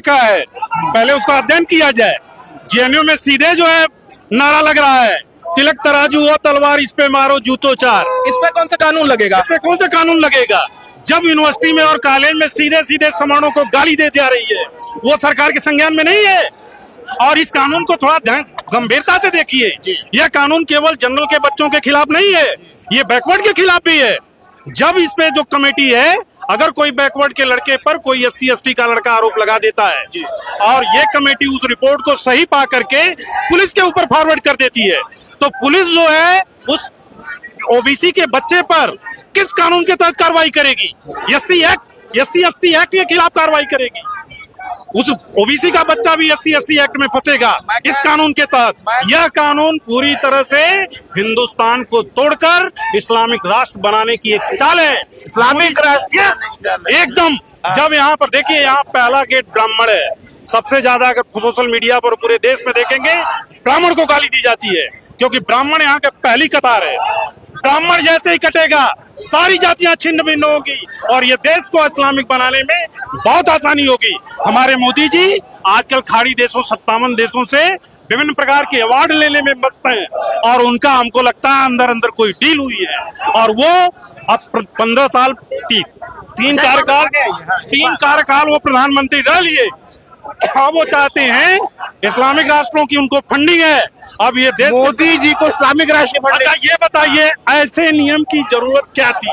का है, पहले उसका अध्ययन किया जाए। जेएनयू में सीधे जो है नारा लग रहा है, तिलक तराजू हो तलवार इस पे मारो जूतो चार। इस पे कौन सा कानून लगेगा? इस पे कौन सा कानून लगेगा? जब यूनिवर्सिटी में और कॉलेज में सीधे सीधे सवर्णों को गाली दे जा रही है, वो सरकार के संज्ञान में नहीं है। और इस कानून को थोड़ा ध्यान गंभीरता से देखिए, यह कानून केवल जनरल के बच्चों के खिलाफ नहीं है, ये बैकवर्ड के खिलाफ भी है। जब इस पे जो कमेटी है, अगर कोई बैकवर्ड के लड़के पर कोई SC ST का लड़का आरोप लगा देता है और ये कमेटी उस रिपोर्ट को सही पा करके पुलिस के ऊपर फॉरवर्ड कर देती है, तो पुलिस जो है उस OBC के बच्चे पर किस कानून के तहत कार्रवाई करेगी? SC ST एक्ट के खिलाफ कार्रवाई करेगी। उस OBC का बच्चा भी SC ST एक्ट में फंसेगा इस कानून के तहत। यह कानून पूरी तरह से हिंदुस्तान को तोड़कर इस्लामिक राष्ट्र बनाने की एक चाल है। इस्लामिक राष्ट्र एकदम। जब यहाँ पर देखिए, यहाँ पहला गेट ब्राह्मण है। सबसे ज्यादा अगर सोशल मीडिया पर पूरे देश में देखेंगे, ब्राह्मण को गाली दी जाती है, क्योंकि ब्राह्मण यहाँ का पहली कतार है। ब्राह्मण जैसे ही कटेगा, सारी जातियां छिन्न भिन्न होगी और ये देश को इस्लामिक बनाने में बहुत आसानी होगी। हमारे मोदी जी आजकल खाड़ी देशों 57 देशों से विभिन्न प्रकार के अवार्ड लेने में मस्त हैं और उनका हमको लगता है अंदर अंदर कोई डील हुई है और वो अब 15 साल तीन कार्यकाल वो प्रधानमंत्री रह लिए। अब वो चाहते हैं इस्लामिक राष्ट्रों की उनको फंडिंग है। अब ये देश मोदी जी को इस्लामिक राष्ट्र फंडिंग। अच्छा ये बताइए, ऐसे नियम की जरूरत क्या थी?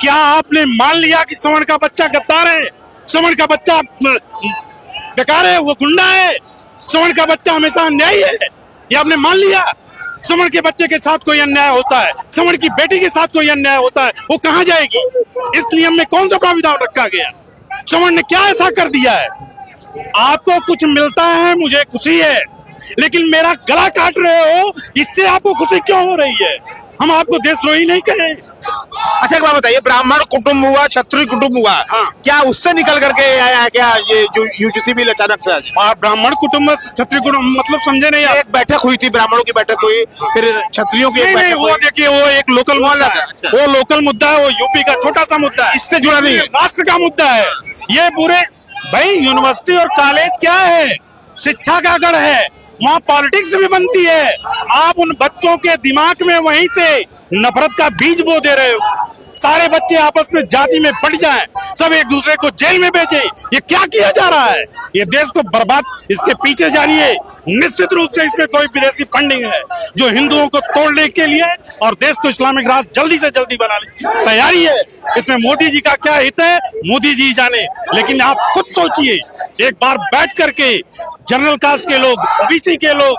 क्या आपने मान लिया कि सवर्ण का बच्चा गद्दार है, सवर्ण का बच्चा बेकार है, वो गुंडा है, सवर्ण का बच्चा हमेशा अन्यायी है? ये आपने मान लिया? सवर्ण के बच्चे के साथ कोई अन्याय होता है, सवर्ण की बेटी के साथ कोई अन्याय होता है, वो कहाँ जाएगी? इस नियम में कौन सा प्राविधान रखा गया? सवर्ण ने क्या ऐसा कर दिया है? आपको कुछ मिलता है, मुझे खुशी है, लेकिन मेरा गला काट रहे हो, इससे आपको खुशी क्यों हो रही है? हम आपको देशद्रोही नहीं कहे। अच्छा एक बात बताइए, ब्राह्मण कुटुंब हुआ, क्षत्रिय कुटुंब हुआ, हाँ। क्या उससे निकल करके आया है क्या ये जो UGC बिल अचानक से? ब्राह्मण कुटुंब क्षत्रिय कुटुंब मतलब समझे नहीं आप? एक बैठक हुई थी, ब्राह्मणों की बैठक हुई, फिर क्षत्रियों की एक नहीं, बैठक वो हुई। देखिए, वो एक लोकल मुद्दा है, वो लोकल मुद्दा है, वो यूपी का छोटा सा मुद्दा है, इससे जुड़ा नहीं है। राष्ट्र का मुद्दा है ये। पूरे भाई यूनिवर्सिटी और कॉलेज क्या है? शिक्षा का गढ़ है, वहाँ पॉलिटिक्स भी बनती है। आप उन बच्चों के दिमाग में वहीं से नफरत का बीज बो दे रहे हो। सारे बच्चे आपस में जाति में बढ़ जाएं, सब एक दूसरे को जेल में भेजें, ये क्या किया जा रहा है? ये देश को बर्बाद, इसके पीछे जानिए निश्चित रूप से इसमें कोई विदेशी फंडिंग है जो हिंदुओं को तोड़ने के लिए और देश को इस्लामिक राष्ट्र जल्दी से जल्दी बनाने की तैयारी है। इसमें मोदी जी का क्या हित है, मोदी जी जाने। लेकिन आप खुद सोचिए, एक बार बैठ करके जनरल कास्ट के लोग, OBC के लोग,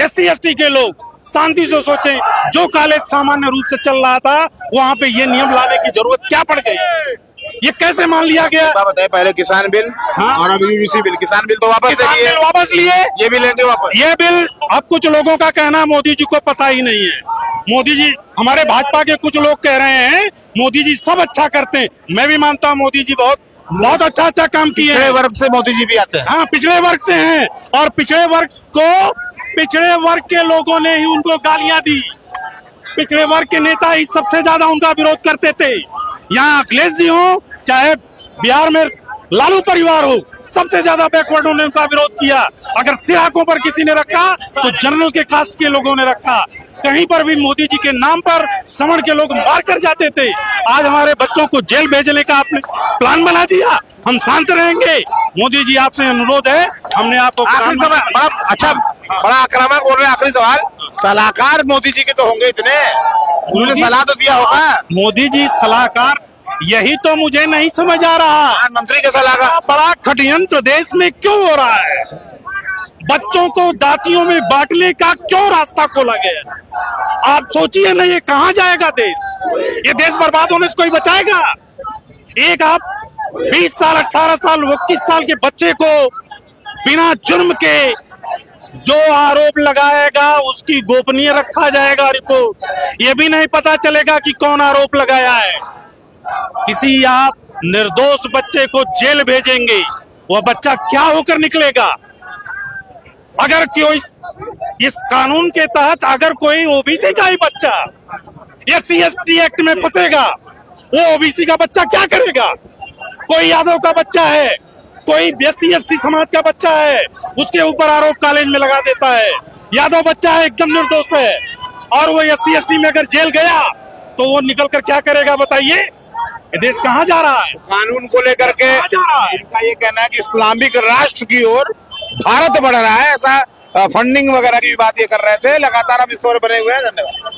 SC ST के लोग शांति से सोचें, जो कॉलेज सामान्य रूप से चल रहा था वहां पे ये नियम लाने की जरूरत क्या पड़ गई? ये कैसे मान लिया गया? बताइए, पहले किसान बिल, हाँ? और अब UGC बिल। किसान बिल तो वापस लिए, ये भी लेंगे वापस। ये बिल अब कुछ लोगों का कहना मोदी जी को पता ही नहीं है। मोदी जी, हमारे भाजपा के कुछ लोग कह रहे हैं मोदी जी सब अच्छा करते हैं। मैं भी मानता हूँ मोदी जी बहुत अच्छा काम किए हैं। पिछड़े वर्ग से मोदी जी भी आते हैं। हाँ, पिछड़े वर्ग से हैं और पिछड़े वर्ग के लोगों ने ही उनको गालियां दी। पिछड़े वर्ग के नेता ही सबसे ज्यादा उनका विरोध करते थे। यहाँ अखिलेश जी हो, चाहे बिहार में लालू परिवार हो, सबसे ज्यादा बैकवर्ड ने उनका विरोध किया। अगर सियाकों पर किसी ने रखा तो जनरल के कास्ट के लोगों ने रखा। कहीं पर भी मोदी जी के नाम पर सवर्ण के लोग मार कर जाते थे। आज हमारे बच्चों को जेल भेजने का आपने प्लान बना दिया। हम शांत रहेंगे। मोदी जी आपसे अनुरोध है, हमने आपको बड़ा आक्रामक बोल रहे हैं। आखिरी सवाल, सलाहकार मोदी जी के तो होंगे इतने, उन्होंने सलाह तो दिया होगा। मोदी जी सलाहकार, यही तो मुझे नहीं समझ आ रहा। प्रधानमंत्री के सलाहकार, बड़ा षड्यंत्र देश में क्यों हो रहा है? बच्चों को दातियों में बांटने का क्यों रास्ता खोला गया? आप सोचिए ना, ये कहाँ जाएगा देश? ये देश बर्बाद होने से कोई बचाएगा? एक आप 20 साल, 18 साल, 21 साल के बच्चे को बिना जुर्म के जो आरोप लगाएगा उसकी गोपनीय रखा जाएगा रिपोर्ट। ये भी नहीं पता चलेगा कि कौन आरोप लगाया है। किसी आप निर्दोष बच्चे को जेल भेजेंगे, वह बच्चा क्या होकर निकलेगा? अगर कोई इस कानून के तहत अगर कोई OBC का ही बच्चा SC ST एक्ट में फंसेगा, वो OBC का बच्चा क्या करेगा? कोई यादव का बच्चा है, कोई SC/ST समाज का बच्चा है, उसके ऊपर आरोप कॉलेज में लगा देता है। यादव बच्चा है, एकदम निर्दोष है, और वो SC/ST में अगर जेल गया तो वो निकल कर क्या करेगा बताइए? ये देश कहाँ जा रहा है? कानून को लेकर के कहाँ जा रहा है? इनका ये कहना है कि इस्लामिक राष्ट्र की ओर भारत बढ़ रहा है, ऐसा फंडिंग वगैरह की भी बात ये कर रहे थे। लगातार हम इस पर बने हुए हैं। धन्यवाद।